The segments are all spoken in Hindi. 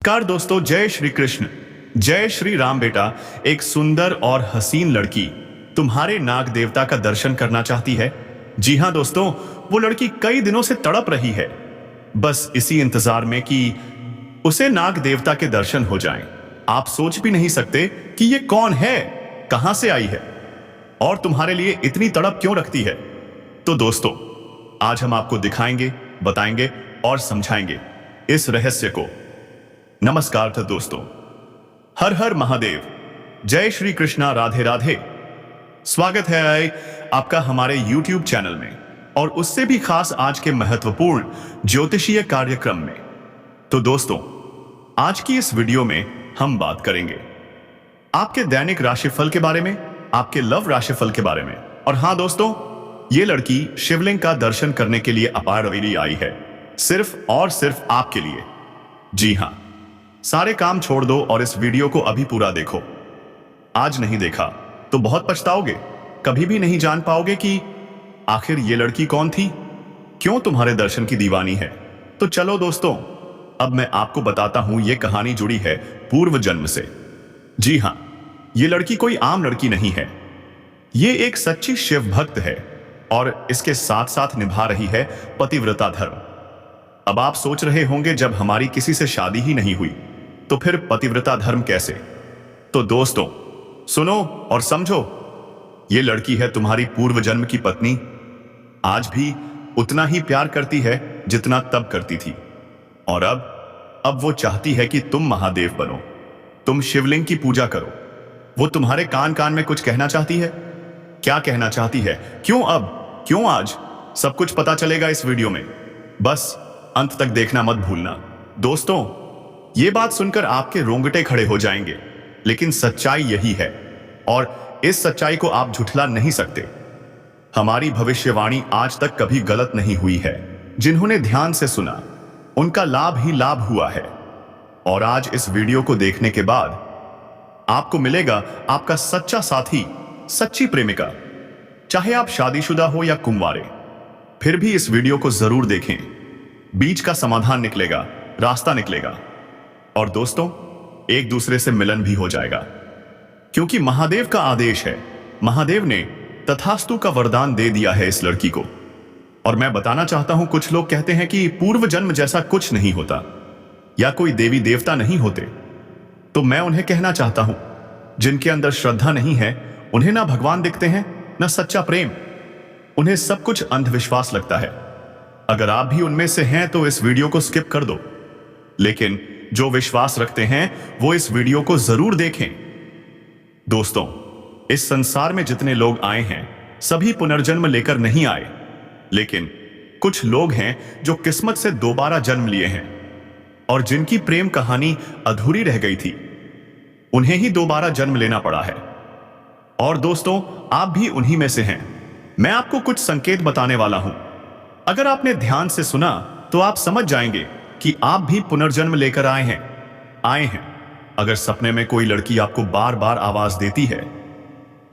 नमस्कार दोस्तों, जय श्री कृष्ण, जय श्री राम। बेटा, एक सुंदर और हसीन लड़की तुम्हारे नाग देवता का दर्शन करना चाहती है। जी हाँ दोस्तों, वो लड़की कई दिनों से तड़प रही है, बस इसी इंतजार में कि उसे नाग देवता के दर्शन हो जाएं। आप सोच भी नहीं सकते कि ये कौन है, कहां से आई है और तुम्हारे लिए इतनी तड़प क्यों रखती है। तो दोस्तों, आज हम आपको दिखाएंगे, बताएंगे और समझाएंगे इस रहस्य को। नमस्कार था दोस्तों, हर हर महादेव, जय श्री कृष्णा, राधे राधे। स्वागत है आपका हमारे YouTube चैनल में, और उससे भी खास आज के महत्वपूर्ण ज्योतिषीय कार्यक्रम में। तो दोस्तों, आज की इस वीडियो में हम बात करेंगे आपके दैनिक राशिफल के बारे में, आपके लव राशिफल के बारे में। और हाँ दोस्तों, ये लड़की शिवलिंग का दर्शन करने के लिए अपारवेली आई है, सिर्फ और सिर्फ आपके लिए। जी हाँ, सारे काम छोड़ दो और इस वीडियो को अभी पूरा देखो। आज नहीं देखा तो बहुत पछताओगे, कभी भी नहीं जान पाओगे कि आखिर ये लड़की कौन थी, क्यों तुम्हारे दर्शन की दीवानी है। तो चलो दोस्तों, अब मैं आपको बताता हूं ये कहानी जुड़ी है पूर्व जन्म से। जी हाँ, ये लड़की कोई आम लड़की नहीं है, ये एक सच्ची शिव भक्त है और इसके साथ साथ निभा रही है पतिव्रता धर्म। अब आप सोच रहे होंगे, जब हमारी किसी से शादी ही नहीं हुई तो फिर पतिव्रता धर्म कैसे। तो दोस्तों सुनो और समझो, ये लड़की है तुम्हारी पूर्व जन्म की पत्नी। आज भी उतना ही प्यार करती है जितना तब करती थी, और अब वो चाहती है कि तुम महादेव बनो, तुम शिवलिंग की पूजा करो। वो तुम्हारे कान कान में कुछ कहना चाहती है। क्या कहना चाहती है, क्यों अब, क्यों आज, सब कुछ पता चलेगा इस वीडियो में। बस अंत तक देखना मत भूलना। दोस्तों, ये बात सुनकर आपके रोंगटे खड़े हो जाएंगे, लेकिन सच्चाई यही है और इस सच्चाई को आप झुठला नहीं सकते। हमारी भविष्यवाणी आज तक कभी गलत नहीं हुई है। जिन्होंने ध्यान से सुना उनका लाभ ही लाभ हुआ है, और आज इस वीडियो को देखने के बाद आपको मिलेगा आपका सच्चा साथी, सच्ची प्रेमिका। चाहे आप शादीशुदा हो या कुंवारे, फिर भी इस वीडियो को जरूर देखें। बीच का समाधान निकलेगा, रास्ता निकलेगा, और दोस्तों एक दूसरे से मिलन भी हो जाएगा, क्योंकि महादेव का आदेश है। महादेव ने तथास्तु का वरदान दे दिया है इस लड़की को। और मैं बताना चाहता हूं, कुछ लोग कहते हैं कि पूर्व जन्म जैसा कुछ नहीं होता या कोई देवी देवता नहीं होते। तो मैं उन्हें कहना चाहता हूं, जिनके अंदर श्रद्धा नहीं है, उन्हें ना भगवान दिखते हैं ना सच्चा प्रेम, उन्हें सब कुछ अंधविश्वास लगता है। अगर आप भी उनमें से हैं तो इस वीडियो को स्किप कर दो, लेकिन जो विश्वास रखते हैं वो इस वीडियो को जरूर देखें। दोस्तों, इस संसार में जितने लोग आए हैं सभी पुनर्जन्म लेकर नहीं आए, लेकिन कुछ लोग हैं जो किस्मत से दोबारा जन्म लिए हैं और जिनकी प्रेम कहानी अधूरी रह गई थी, उन्हें ही दोबारा जन्म लेना पड़ा है। और दोस्तों, आप भी उन्हीं में से हैं। मैं आपको कुछ संकेत बताने वाला हूं। अगर आपने ध्यान से सुना तो आप समझ जाएंगे कि आप भी पुनर्जन्म लेकर आए हैं। अगर सपने में कोई लड़की आपको बार बार आवाज देती है,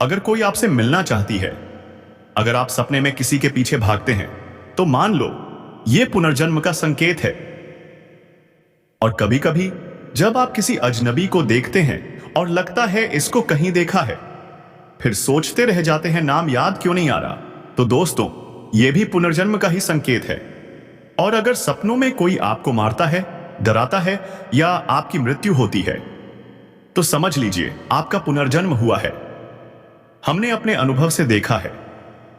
अगर कोई आपसे मिलना चाहती है, अगर आप सपने में किसी के पीछे भागते हैं, तो मान लो यह पुनर्जन्म का संकेत है। और कभी कभी जब आप किसी अजनबी को देखते हैं और लगता है इसको कहीं देखा है, फिर सोचते रह जाते हैं नाम याद क्यों नहीं आ रहा, तो दोस्तों यह भी पुनर्जन्म का ही संकेत है। और अगर सपनों में कोई आपको मारता है, डराता है या आपकी मृत्यु होती है, तो समझ लीजिए आपका पुनर्जन्म हुआ है। हमने अपने अनुभव से देखा है,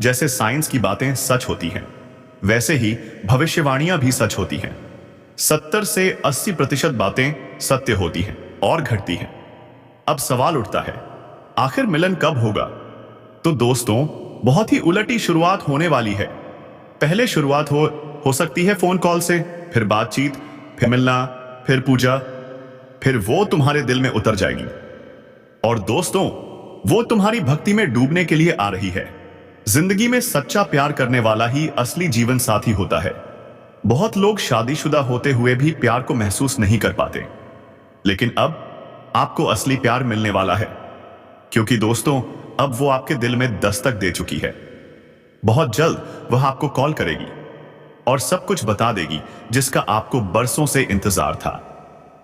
जैसे साइंस की बातें सच होती हैं, वैसे ही भविष्यवाणियां भी सच होती हैं। 70 से 80% बातें सत्य होती हैं और घटती हैं। अब सवाल उठता है, आखिर मिलन कब होगा। तो दोस्तों, बहुत ही उलटी शुरुआत होने वाली है। पहले शुरुआत हो सकती है फोन कॉल से, फिर बातचीत, फिर मिलना, फिर पूजा, फिर वो तुम्हारे दिल में उतर जाएगी। और दोस्तों, वो तुम्हारी भक्ति में डूबने के लिए आ रही है। जिंदगी में सच्चा प्यार करने वाला ही असली जीवन साथी होता है। बहुत लोग शादीशुदा होते हुए भी प्यार को महसूस नहीं कर पाते, लेकिन अब आपको असली प्यार मिलने वाला है, क्योंकि दोस्तों अब वो आपके दिल में दस्तक दे चुकी है। बहुत जल्द वह आपको कॉल करेगी और सब कुछ बता देगी जिसका आपको बरसों से इंतजार था।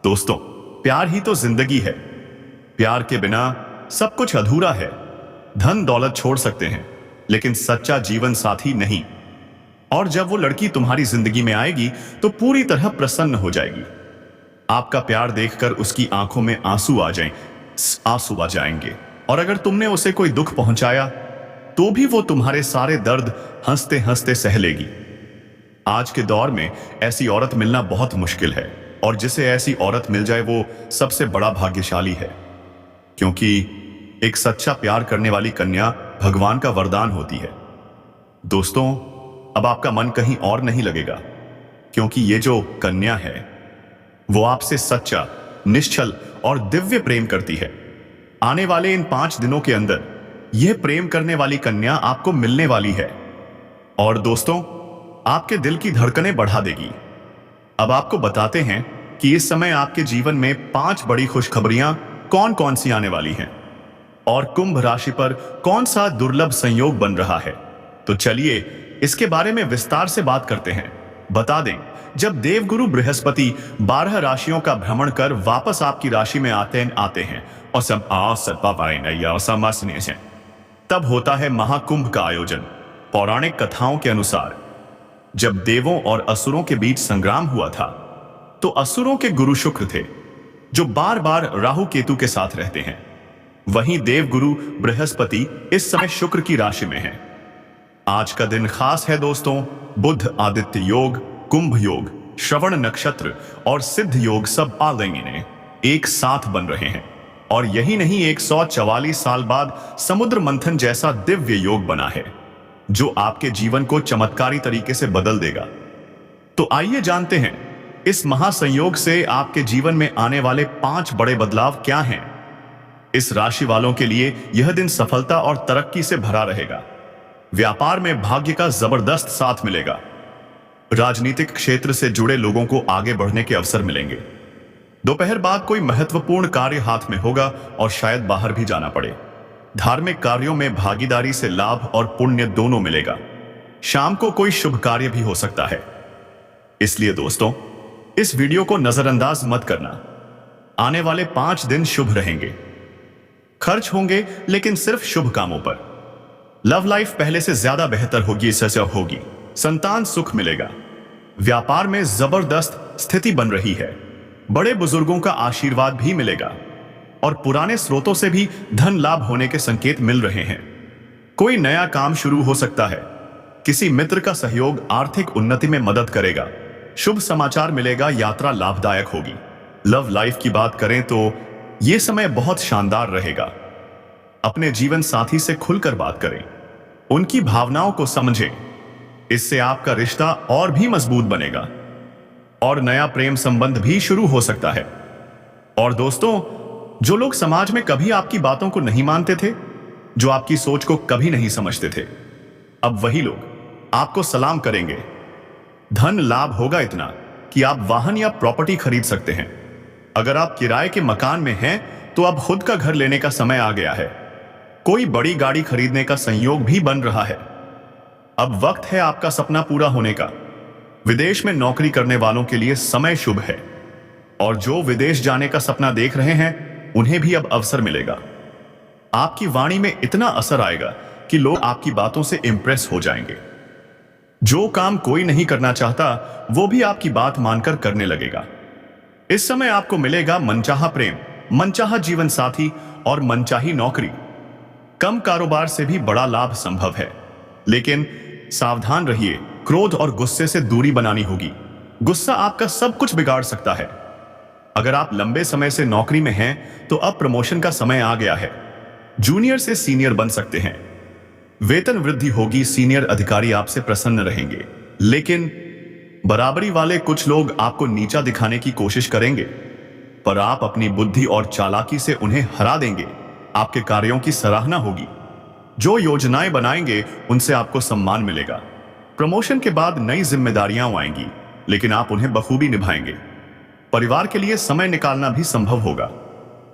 दोस्तों, प्यार ही तो जिंदगी है। प्यार के बिना सब कुछ अधूरा है। धन दौलत छोड़ सकते हैं, लेकिन सच्चा जीवन साथी नहीं। और जब वो लड़की तुम्हारी जिंदगी में आएगी तो पूरी तरह प्रसन्न हो जाएगी। आपका प्यार देखकर उसकी आंखों में आंसू आ जाएंगे। और अगर तुमने उसे कोई दुख पहुंचाया तो भी वो तुम्हारे सारे दर्द हंसते हंसते सह लेगी। आज के दौर में ऐसी औरत मिलना बहुत मुश्किल है, और जिसे ऐसी औरत मिल जाए वो सबसे बड़ा भाग्यशाली है, क्योंकि एक सच्चा प्यार करने वाली कन्या भगवान का वरदान होती है। दोस्तों, अब आपका मन कहीं और नहीं लगेगा, क्योंकि ये जो कन्या है वो आपसे सच्चा, निश्चल और दिव्य प्रेम करती है। आने वाले इन 5 दिनों के अंदर यह प्रेम करने वाली कन्या आपको मिलने वाली है, और दोस्तों, आपके दिल की धड़कनें बढ़ा देगी। अब आपको बताते हैं कि इस समय आपके जीवन में 5 बड़ी खुशखबरियां कौन कौन सी आने वाली हैं, और कुंभ राशि पर कौन सा दुर्लभ संयोग बन रहा है। तो चलिए इसके बारे में विस्तार से बात करते हैं। बता दें, जब देवगुरु बृहस्पति 12 राशियों का भ्रमण कर वापस आपकी राशि में आते हैं और तब होता है महाकुंभ का आयोजन। पौराणिक कथाओं के अनुसार जब देवों और असुरों के बीच संग्राम हुआ था, तो असुरों के गुरु शुक्र थे, जो बार बार राहु केतु के साथ रहते हैं। वहीं देवगुरु बृहस्पति इस समय शुक्र की राशि में हैं। आज का दिन खास है दोस्तों। बुध आदित्य योग, कुंभ योग, श्रवण नक्षत्र और सिद्ध योग सब आलिंगन एक साथ बन रहे हैं। और यही नहीं, 144 साल बाद समुद्र मंथन जैसा दिव्य योग बना है, जो आपके जीवन को चमत्कारी तरीके से बदल देगा। तो आइए जानते हैं इस महासंयोग से आपके जीवन में आने वाले 5 बड़े बदलाव क्या हैं। इस राशि वालों के लिए यह दिन सफलता और तरक्की से भरा रहेगा। व्यापार में भाग्य का जबरदस्त साथ मिलेगा। राजनीतिक क्षेत्र से जुड़े लोगों को आगे बढ़ने के अवसर मिलेंगे। दोपहर बाद कोई महत्वपूर्ण कार्य हाथ में होगा और शायद बाहर भी जाना पड़े। धार्मिक कार्यों में भागीदारी से लाभ और पुण्य दोनों मिलेगा। शाम को कोई शुभ कार्य भी हो सकता है। इसलिए दोस्तों, इस वीडियो को नजरअंदाज मत करना। आने वाले 5 दिन शुभ रहेंगे। खर्च होंगे, लेकिन सिर्फ शुभ कामों पर। लव लाइफ पहले से ज्यादा बेहतर होगी, होगी। संतान सुख मिलेगा। व्यापार में जबरदस्त स्थिति बन रही है। बड़े बुजुर्गों का आशीर्वाद भी मिलेगा, और पुराने स्रोतों से भी धन लाभ होने के संकेत मिल रहे हैं। कोई नया काम शुरू हो सकता है। किसी मित्र का सहयोग आर्थिक उन्नति में मदद करेगा। शुभ समाचार मिलेगा, यात्रा लाभदायक होगी। लव लाइफ की बात करें तो यह समय बहुत शानदार रहेगा। अपने जीवन साथी से खुलकर बात करें, उनकी भावनाओं को समझें। इससे आपका रिश्ता और भी मजबूत बनेगा, और नया प्रेम संबंध भी शुरू हो सकता है। और दोस्तों, जो लोग समाज में कभी आपकी बातों को नहीं मानते थे, जो आपकी सोच को कभी नहीं समझते थे, अब वही लोग आपको सलाम करेंगे। धन लाभ होगा इतना कि आप वाहन या प्रॉपर्टी खरीद सकते हैं। अगर आप किराए के मकान में हैं तो अब खुद का घर लेने का समय आ गया है। कोई बड़ी गाड़ी खरीदने का संयोग भी बन रहा है। अब वक्त है आपका सपना पूरा होने का। विदेश में नौकरी करने वालों के लिए समय शुभ है, और जो विदेश जाने का सपना देख रहे हैं उन्हें भी अब अवसर मिलेगा। आपकी वाणी में इतना असर आएगा कि लोग आपकी बातों से इंप्रेस हो जाएंगे। जो काम कोई नहीं करना चाहता वो भी आपकी बात मानकर करने लगेगा। इस समय आपको मिलेगा मनचाहा प्रेम, मनचाहा जीवन साथी और मनचाही नौकरी। कम कारोबार से भी बड़ा लाभ संभव है, लेकिन सावधान रहिए। क्रोध और गुस्से से दूरी बनानी होगी। गुस्सा आपका सब कुछ बिगाड़ सकता है। अगर आप लंबे समय से नौकरी में हैं तो अब प्रमोशन का समय आ गया है। जूनियर से सीनियर बन सकते हैं। वेतन वृद्धि होगी। सीनियर अधिकारी आपसे प्रसन्न रहेंगे, लेकिन बराबरी वाले कुछ लोग आपको नीचा दिखाने की कोशिश करेंगे, पर आप अपनी बुद्धि और चालाकी से उन्हें हरा देंगे। आपके कार्यों की सराहना होगी। जो योजनाएं बनाएंगे उनसे आपको सम्मान मिलेगा। प्रमोशन के बाद नई जिम्मेदारियां आएंगी, लेकिन आप उन्हें बखूबी निभाएंगे। परिवार के लिए समय निकालना भी संभव होगा।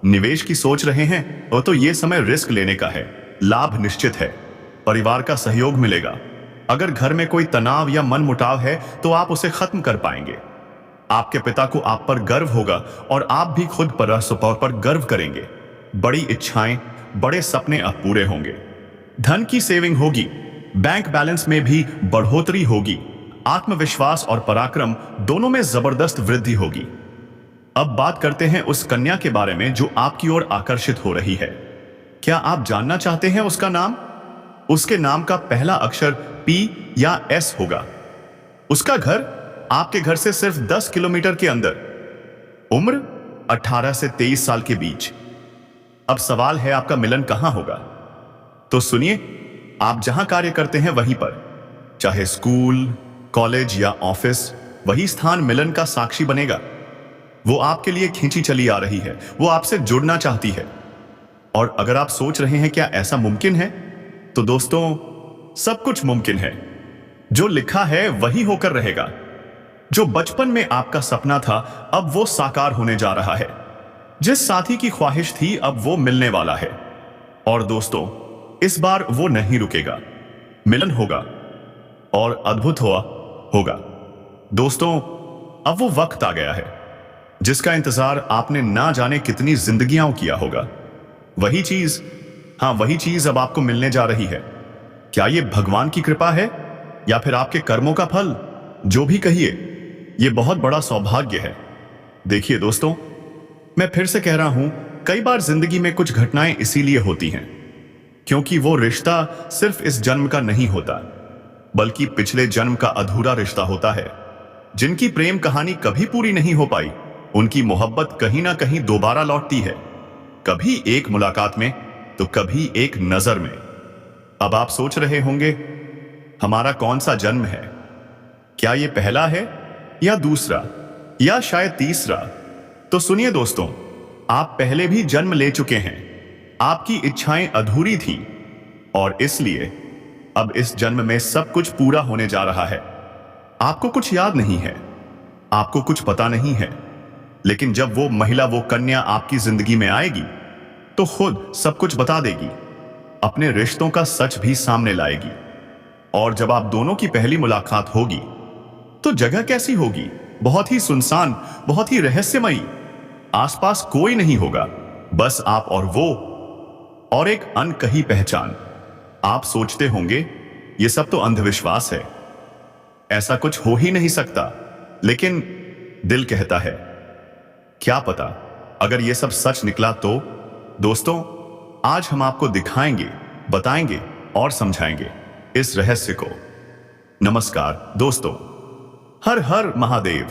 निवेश की सोच रहे हैं तो यह समय रिस्क लेने का है। लाभ निश्चित है। परिवार का सहयोग मिलेगा। अगर घर में कोई तनाव या मनमुटाव है तो आप उसे खत्म कर पाएंगे। आपके पिता को आप पर गर्व होगा और आप भी खुद पर गर्व करेंगे। बड़ी इच्छाएं, बड़े सपने अब पूरे होंगे। धन की सेविंग होगी, बैंक बैलेंस में भी बढ़ोतरी होगी। आत्मविश्वास और पराक्रम दोनों में जबरदस्त वृद्धि होगी। अब बात करते हैं उस कन्या के बारे में जो आपकी ओर आकर्षित हो रही है। क्या आप जानना चाहते हैं उसका नाम? उसके नाम का पहला अक्षर P या S होगा। उसका घर आपके घर से सिर्फ 10 किलोमीटर के अंदर। उम्र 18 से 23 साल के बीच। अब सवाल है आपका मिलन कहां होगा? तो सुनिए, आप जहां कार्य करते हैं वहीं पर, चाहे स्कूल, कॉलेज या ऑफिस, वही स्थान मिलन का साक्षी बनेगा। वो आपके लिए खींची चली आ रही है, वो आपसे जुड़ना चाहती है। और अगर आप सोच रहे हैं क्या ऐसा मुमकिन है, तो दोस्तों सब कुछ मुमकिन है। जो लिखा है वही होकर रहेगा। जो बचपन में आपका सपना था अब वो साकार होने जा रहा है। जिस साथी की ख्वाहिश थी अब वो मिलने वाला है। और दोस्तों इस बार वो नहीं रुकेगा, मिलन होगा और अद्भुत होगा। दोस्तों अब वो वक्त आ गया है जिसका इंतजार आपने ना जाने कितनी जिंदगियां किया होगा। वही चीज अब आपको मिलने जा रही है। क्या ये भगवान की कृपा है या फिर आपके कर्मों का फल? जो भी कहिए, ये बहुत बड़ा सौभाग्य है। देखिए दोस्तों, मैं फिर से कह रहा हूं, कई बार जिंदगी में कुछ घटनाएं इसीलिए होती हैं क्योंकि वो रिश्ता सिर्फ इस जन्म का नहीं होता, बल्कि पिछले जन्म का अधूरा रिश्ता होता है। जिनकी प्रेम कहानी कभी पूरी नहीं हो पाई, उनकी मोहब्बत कहीं ना कहीं दोबारा लौटती है। कभी एक मुलाकात में तो कभी एक नजर में। अब आप सोच रहे होंगे, हमारा कौन सा जन्म है? क्या ये पहला है या दूसरा या शायद तीसरा? तो सुनिए दोस्तों, आप पहले भी जन्म ले चुके हैं। आपकी इच्छाएं अधूरी थी और इसलिए अब इस जन्म में सब कुछ पूरा होने जा रहा है। आपको कुछ याद नहीं है, आपको कुछ पता नहीं है, लेकिन जब वो महिला, वो कन्या आपकी जिंदगी में आएगी तो खुद सब कुछ बता देगी, अपने रिश्तों का सच भी सामने लाएगी। और जब आप दोनों की पहली मुलाकात होगी तो जगह कैसी होगी? बहुत ही सुनसान, बहुत ही रहस्यमयी। आसपास कोई नहीं होगा, बस आप और वो, और एक अनकही पहचान। आप सोचते होंगे ये सब तो अंधविश्वास है, ऐसा कुछ हो ही नहीं सकता, लेकिन दिल कहता है क्या पता अगर ये सब सच निकला तो? दोस्तों आज हम आपको दिखाएंगे, बताएंगे और समझाएंगे इस रहस्य को। नमस्कार दोस्तों, हर हर महादेव,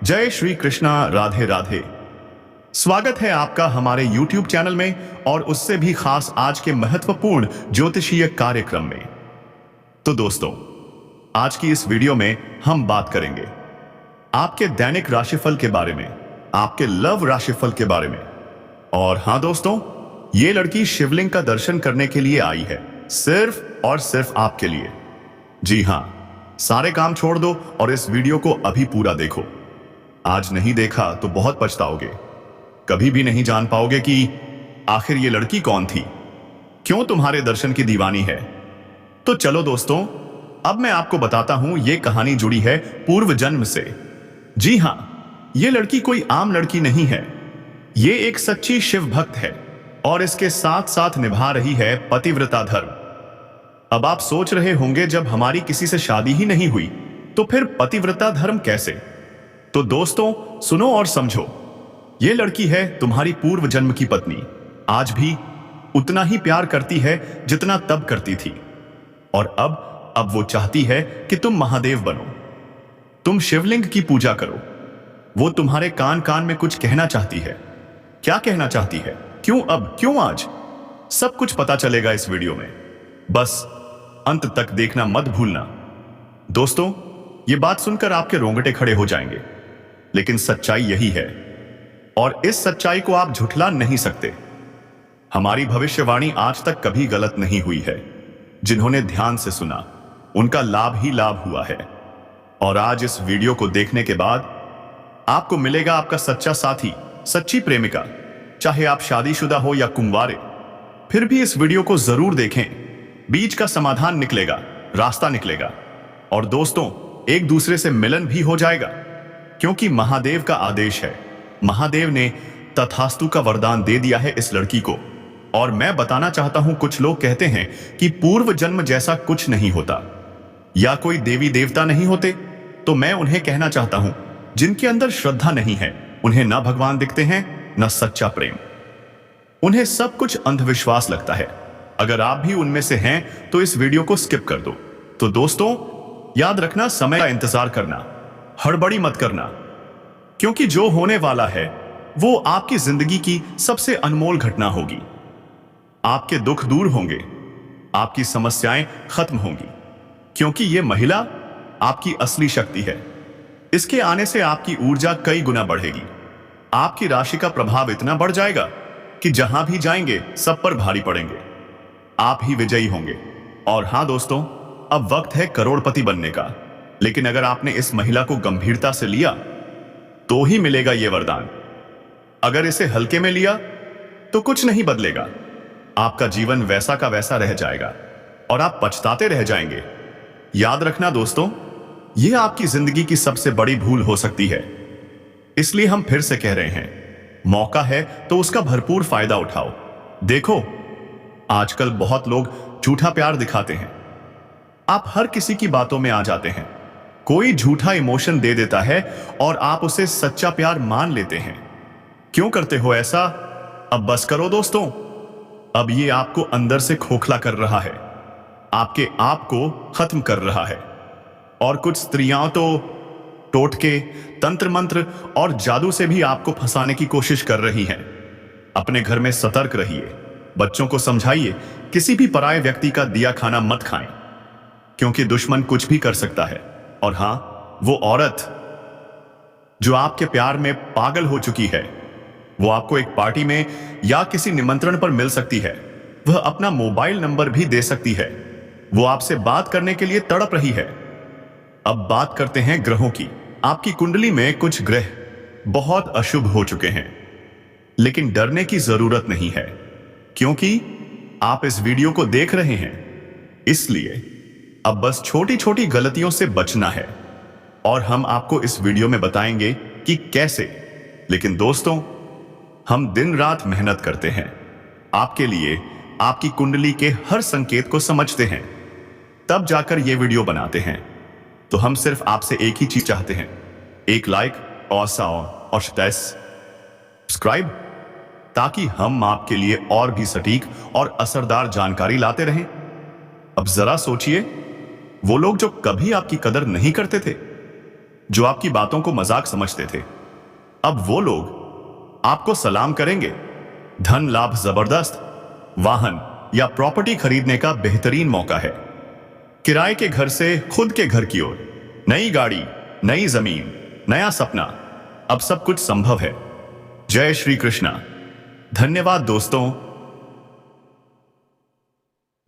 जय श्री कृष्णा, राधे राधे। स्वागत है आपका हमारे YouTube चैनल में और उससे भी खास आज के महत्वपूर्ण ज्योतिषीय कार्यक्रम में। तो दोस्तों आज की इस वीडियो में हम बात करेंगे आपके दैनिक राशिफल के बारे में, आपके लव राशिफल के बारे में। और हां दोस्तों, ये लड़की शिवलिंग का दर्शन करने के लिए आई है, सिर्फ और सिर्फ आपके लिए। जी हां, सारे काम छोड़ दो और इस वीडियो को अभी पूरा देखो। आज नहीं देखा तो बहुत पछताओगे, कभी भी नहीं जान पाओगे कि आखिर ये लड़की कौन थी, क्यों तुम्हारे दर्शन की दीवानी है। तो चलो दोस्तों, अब मैं आपको बताता हूं ये कहानी जुड़ी है पूर्व जन्म से। जी हां, ये लड़की कोई आम लड़की नहीं है, ये एक सच्ची शिव भक्त है और इसके साथ साथ निभा रही है पतिव्रता धर्म। अब आप सोच रहे होंगे, जब हमारी किसी से शादी ही नहीं हुई तो फिर पतिव्रता धर्म कैसे? तो दोस्तों सुनो और समझो, ये लड़की है तुम्हारी पूर्व जन्म की पत्नी। आज भी उतना ही प्यार करती है जितना तब करती थी, और अब वो चाहती है कि तुम महादेव बनो, तुम शिवलिंग की पूजा करो। वो तुम्हारे कान कान में कुछ कहना चाहती है। क्या कहना चाहती है, क्यों अब, क्यों आज? सब कुछ पता चलेगा इस वीडियो में, बस अंत तक देखना मत भूलना। दोस्तों ये बात सुनकर आपके रोंगटे खड़े हो जाएंगे, लेकिन सच्चाई यही है और इस सच्चाई को आप झुठला नहीं सकते। हमारी भविष्यवाणी आज तक कभी गलत नहीं हुई है। जिन्होंने ध्यान से सुना उनका लाभ ही लाभ हुआ है। और आज इस वीडियो को देखने के बाद आपको मिलेगा आपका सच्चा साथी, सच्ची प्रेमिका, चाहे आप शादीशुदा हो या कुंवारे। फिर भी इस वीडियो को जरूर देखें, बीच का समाधान निकलेगा, रास्ता निकलेगा और दोस्तों एक दूसरे से मिलन भी हो जाएगा। क्योंकि महादेव का आदेश है। महादेव ने तथास्तु का वरदान दे दिया है इस लड़की को। और मैं बताना चाहता हूं, कुछ लोग कहते हैं कि पूर्व जन्म जैसा कुछ नहीं होता या कोई देवी देवता नहीं होते, तो मैं उन्हें कहना चाहता हूं, जिनके अंदर श्रद्धा नहीं है उन्हें न भगवान दिखते हैं न सच्चा प्रेम, उन्हें सब कुछ अंधविश्वास लगता है। अगर आप भी उनमें से हैं तो इस वीडियो को स्किप कर दो। तो दोस्तों, याद रखना, समय का इंतजार करना, हड़बड़ी मत करना, क्योंकि जो होने वाला है वो आपकी जिंदगी की सबसे अनमोल घटना होगी। आपके दुख दूर होंगे, आपकी समस्याएं खत्म होंगी, क्योंकि ये महिला आपकी असली शक्ति है। इसके आने से आपकी ऊर्जा कई गुना बढ़ेगी। आपकी राशि का प्रभाव इतना बढ़ जाएगा कि जहां भी जाएंगे सब पर भारी पड़ेंगे। आप ही विजयी होंगे। और हां दोस्तों, अब वक्त है करोड़पति बनने का। लेकिन अगर आपने इस महिला को गंभीरता से लिया तो ही मिलेगा यह वरदान। अगर इसे हल्के में लिया तो कुछ नहीं बदलेगा। आपका जीवन वैसा का वैसा रह जाएगा और आप पछताते रह जाएंगे। याद रखना दोस्तों, यह आपकी जिंदगी की सबसे बड़ी भूल हो सकती है। इसलिए हम फिर से कह रहे हैं, मौका है तो उसका भरपूर फायदा उठाओ। देखो, आजकल बहुत लोग झूठा प्यार दिखाते हैं। आप हर किसी की बातों में आ जाते हैं। कोई झूठा इमोशन दे देता है और आप उसे सच्चा प्यार मान लेते हैं। क्यों करते हो ऐसा? अब बस करो दोस्तों। अब ये आपको अंदर से खोखला कर रहा है, आपके आप को खत्म कर रहा है। और कुछ स्त्रियां तो टोटके, तंत्र मंत्र और जादू से भी आपको फंसाने की कोशिश कर रही हैं। अपने घर में सतर्क रहिए। बच्चों को समझाइए, किसी भी पराये व्यक्ति का दिया खाना मत खाएं, क्योंकि दुश्मन कुछ भी कर सकता है। और हां, वो औरत जो आपके प्यार में पागल हो चुकी है, वो आपको एक पार्टी में या किसी निमंत्रण पर मिल सकती है। वह अपना मोबाइल नंबर भी दे सकती है। वो आपसे बात करने के लिए तड़प रही है। अब बात करते हैं ग्रहों की। आपकी कुंडली में कुछ ग्रह बहुत अशुभ हो चुके हैं, लेकिन डरने की जरूरत नहीं है, क्योंकि आप इस वीडियो को देख रहे हैं। इसलिए अब बस छोटी छोटी गलतियों से बचना है और हम आपको इस वीडियो में बताएंगे कि कैसे। लेकिन दोस्तों, हम दिन रात मेहनत करते हैं आपके लिए, आपकी कुंडली के हर संकेत को समझते हैं, तब जाकर ये वीडियो बनाते हैं। तो हम सिर्फ आपसे एक ही चीज चाहते हैं, एक लाइक और सब्सक्राइब, ताकि हम आपके लिए और भी सटीक और असरदार जानकारी लाते रहें। अब जरा सोचिए, वो लोग जो कभी आपकी कदर नहीं करते थे, जो आपकी बातों को मजाक समझते थे, अब वो लोग आपको सलाम करेंगे। धन लाभ जबरदस्त, वाहन या प्रॉपर्टी खरीदने का बेहतरीन मौका है। किराए के घर से खुद के घर की ओर, नई गाड़ी, नई जमीन, नया सपना, अब सब कुछ संभव है। जय श्री कृष्णा। धन्यवाद दोस्तों।